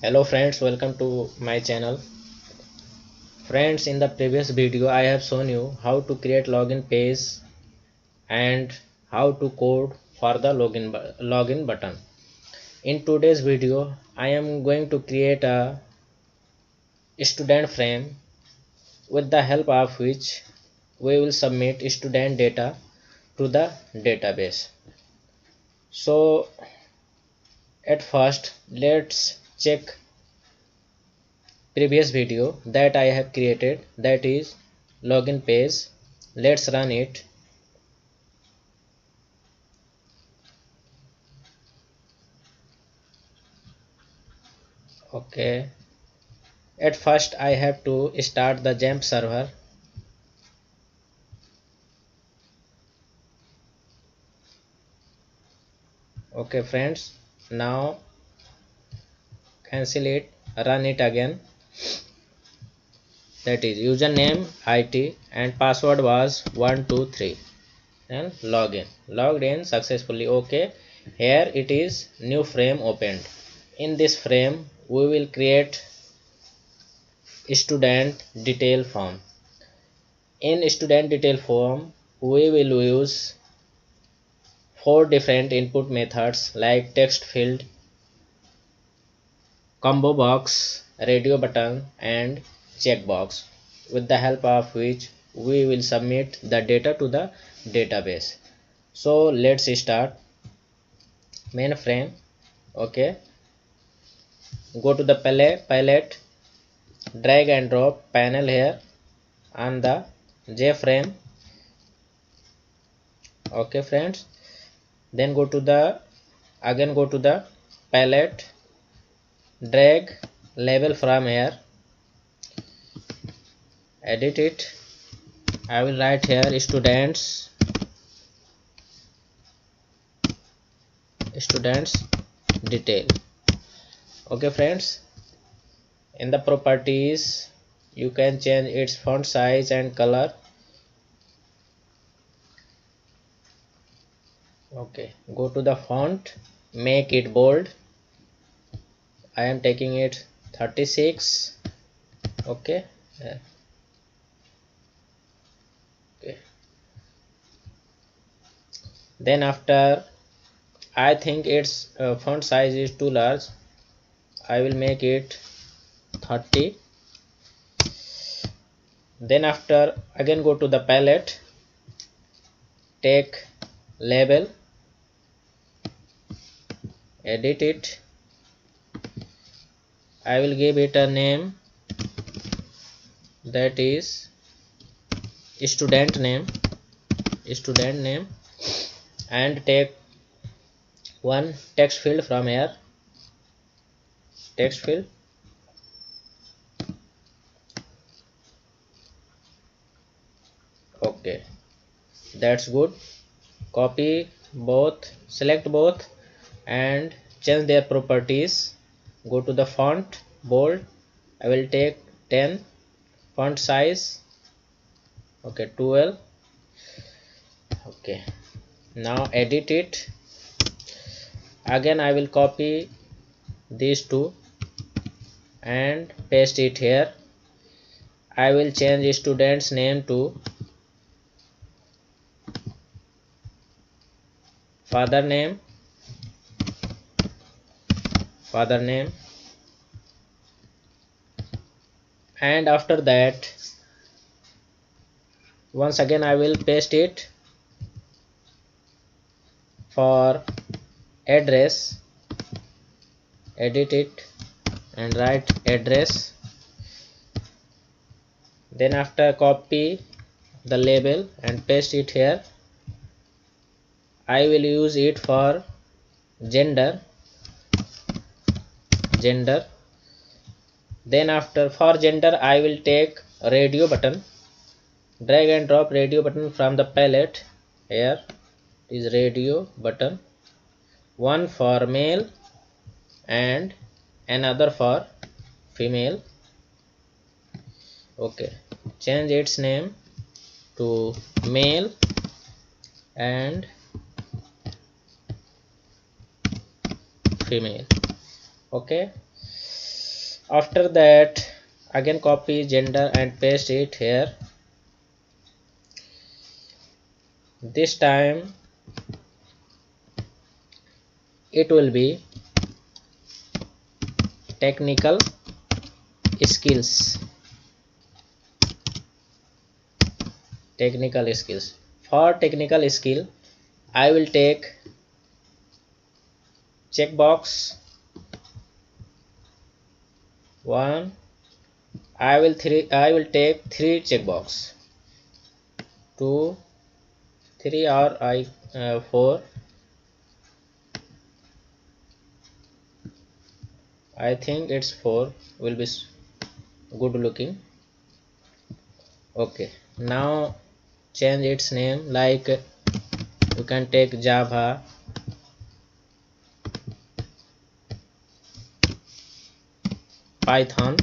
Hello friends, welcome to my channel. Friends, in the previous video I have shown you how to create login page and how to code for the login button. In today's video I am going to create a student frame with the help of which we will submit student data to the database. So at first let's check previous video that I have created, that is login page. Let's run it. Okay, at first I have to start the Jamp server. Okay friends, now cancel it, run it again. That is username IT and password was 123 and login. Logged in successfully. Okay, here it is new frame opened. In this frame we will create student detail form. In student detail form we will use four different input methods like text field, combo box, radio button and checkbox, with the help of which we will submit the data to the database. So let's start. Mainframe. Okay, go to the palette, drag and drop panel here on the JFrame. Okay friends, then go to the palette, drag label from here, edit it. I will write here students detail. Okay friends, in the properties you can change its font size and color. Okay, go to the font, make it bold. I am taking it 36. Okay, okay. Then after, I think its font size is too large, I will make it 30. Then after, again go to the palette, take label, edit it. I will give it a name, that is student name, and take one text field from here, text field. Okay, that's good. Copy both, select both and change their properties. Go to the font, bold. I will take 10. Font size, okay, 12. Okay, now edit it. Again I will copy these two and paste it here. I will change student's name to father name, and after that once again I will paste it. For address, edit it and write address. Then after, copy the label and paste it here. I will use it for gender. Then after, for gender I will take radio button, drag and drop radio button from the palette. Here is radio button, one for male and another for female. Okay, change its name to male and female. Okay, After that, again copy gender and paste it here. This time it will be technical skills. Technical skills. For technical skill, I will take checkbox 1. I will take 3 checkbox 2, 3 or 4. I think it's 4 will be good looking. Okay, now change its name, like you can take Java, Python.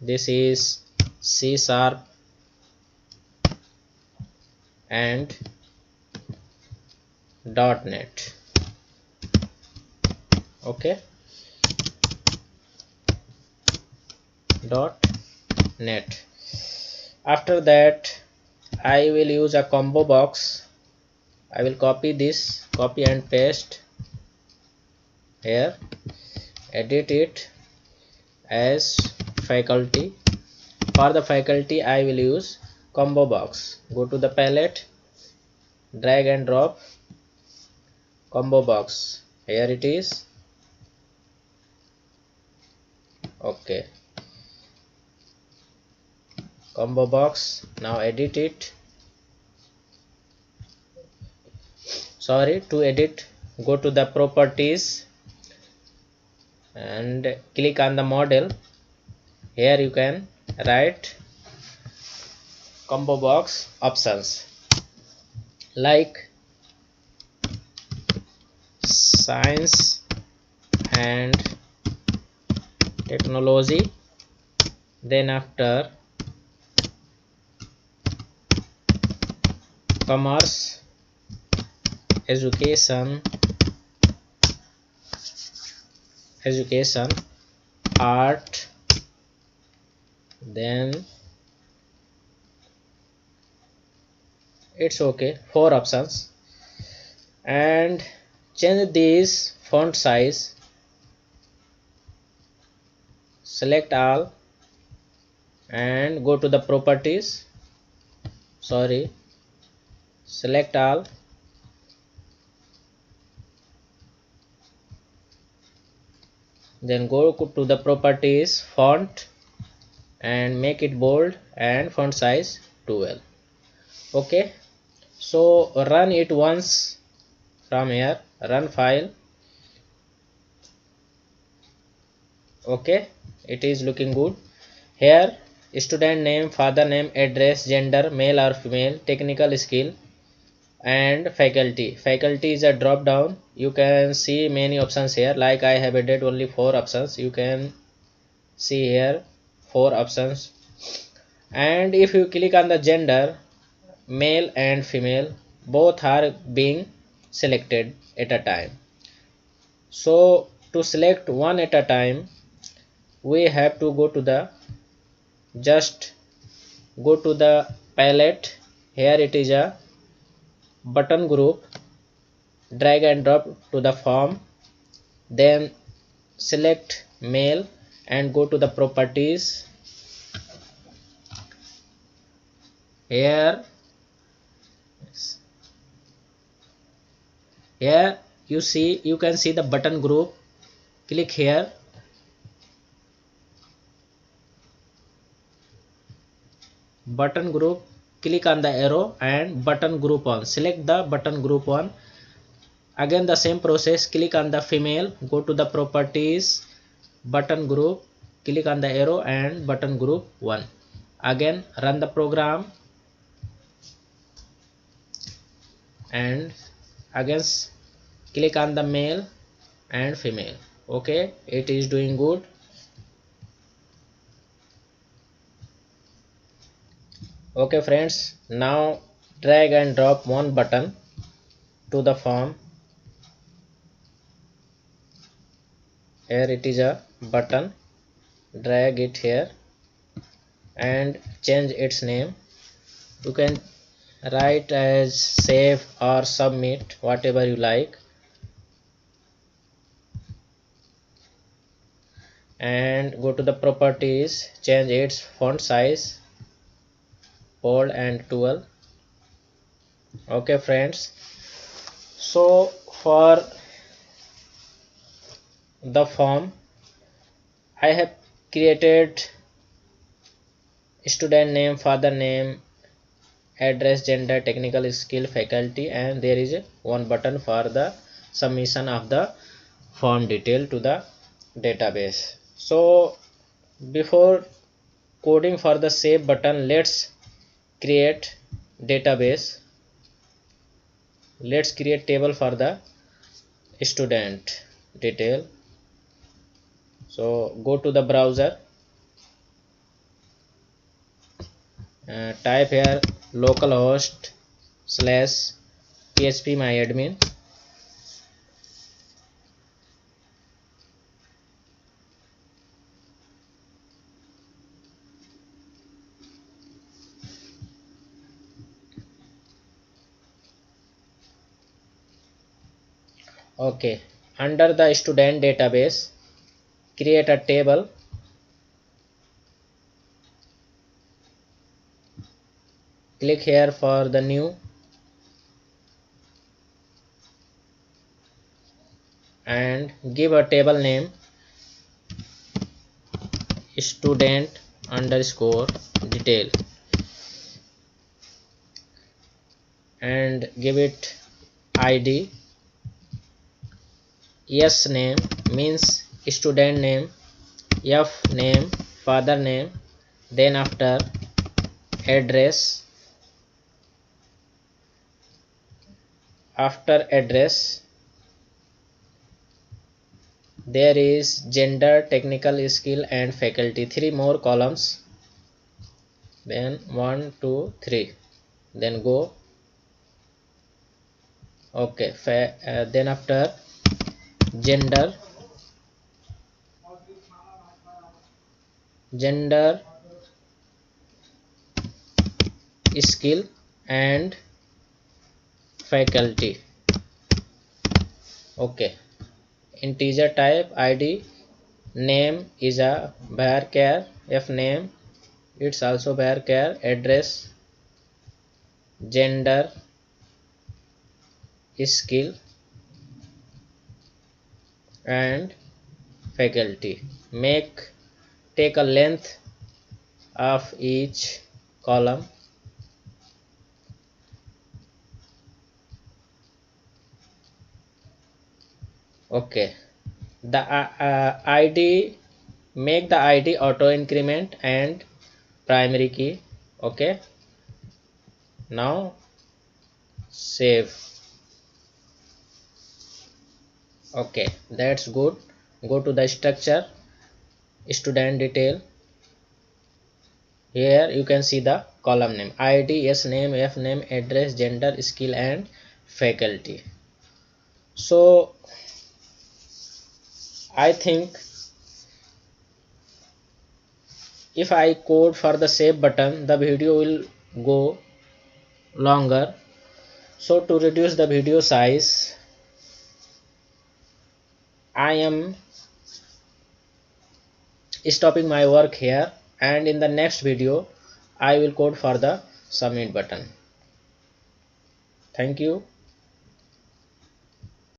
This is C Sharp and .NET. Okay, .NET. After that, I will use a combo box. I will copy this, copy and paste here, edit it as faculty. For the faculty, I will use combo box. Go to the palette, drag and drop combo box. Here it is. Okay, combo box. Now edit it. Sorry, to edit, go to the properties and click on the model. Here you can write combo box options like science and technology, then after commerce, education, art, then it's okay, 4 options. And change this font size, select all and go to the properties. Sorry, select all, then go to the properties, font, and make it bold and font size 12. Okay, so run it once from here, run file. Okay, it is looking good. Here student name, father name, address, gender, male or female, technical skill, and faculty is a drop down. You can see many options here, like I have added only 4 options. You can see here 4 options. And if you click on the gender, male and female both are being selected at a time. So to select one at a time, we have to go to the palette. Here it is a button group, drag and drop to the form, then select male and go to the properties. Here you can see the button group. Click here, button group, click on the arrow and button group 1, select the button group 1. Again the same process, click on the female, go to the properties, button group, click on the arrow and button group 1. Again run the program and again click on the male and female. Okay, it is doing good. Okay friends, now drag and drop one button to the form. here it is a button, drag it here and change its name. You can write as save or submit, whatever you like, and go to the properties, change its font size bold and 12. Okay friends, so for the form I have created student name, father name, address, gender, technical skill, faculty, and there is one button for the submission of the form detail to the database. So before coding for the save button, let's create database. Let's create table for the student detail. So go to the browser, type here localhost / phpMyAdmin. Okay, under the student database, create a table. Click here for the new and give a table name student underscore detail and give it ID. S name means student name, F name father name, then after address, after address there is gender, technical skill and faculty, 3 more columns, then 1 2 3, then go. Okay, then after gender, skill and faculty. Okay, integer type, ID, name is a varchar, F name it's also varchar, address, gender, skill and faculty. Take a length of each column. Okay, the ID, make the ID auto increment and primary key. Okay, now save. Okay, that's good. Go to the structure, student detail. Here you can see the column name, ID, S name, F name, address, gender, skill and faculty. So I think if I code for the save button, the video will go longer. So to reduce the video size, I am stopping my work here, and in the next video I will code for the submit button. Thank you.